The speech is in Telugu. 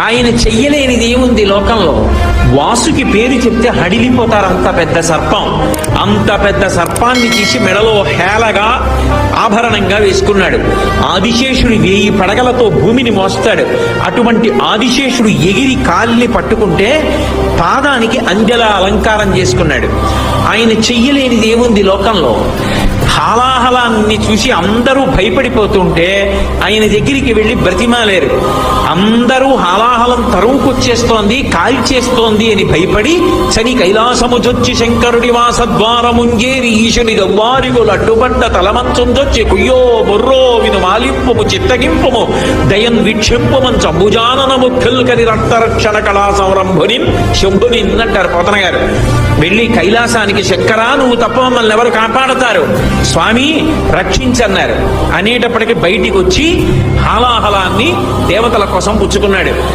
ఆయన చెయ్యలేనిది ఏముంది లోకంలో. వాసుకి పేరు చెప్తే హడిలిపోతారు. అంత పెద్ద సర్పం, అంత పెద్ద సర్పాన్ని తీసి మెడలో హేళగా ఆభరణంగా వేసుకున్నాడు. ఆదిశేషుడు 1000 పడగలతో భూమిని మోస్తాడు. అటువంటి ఆదిశేషుడు ఎగిరి కాలిని పట్టుకుంటే పాదానికి అంజల అలంకారం చేసుకున్నాడు. ఆయన చెయ్యలేనిది ఏముంది లోకంలో. హాలాహలాన్ని చూసి అందరూ భయపడిపోతుంటే ఆయన దగ్గరికి వెళ్ళి బ్రతిమాలేరు. అందరూ హాలాహలం తరువుకొచ్చేస్తోంది, కాల్చేస్తోంది అని భయపడి చని కైలాసముజొచ్చి శంకరుడి వాసద్వారముంజేరి ఈశుని దవ్వారిగులు అడ్డుపడ్డ తలమంచుందొచ్చి కుయ్యో బొర్రో విను మాలింపుము చిత్తగింపుము దయన్ వీక్షింపుమం చంబుజాననము ఖిల్కరి రక్తరక్షణ కళా సంరంభుని శంభుని అంటారు పోతన గారు. వెళ్ళి కైలాసానికి శంకరా నువ్వు తప్ప మమ్మల్ని ఎవరు కాపాడతారు, స్వామి రక్షించన్నారు అనేటప్పటికి బయటికి వచ్చి హాలాహలాన్ని దేవతల కోసం పుచ్చుకున్నాడు.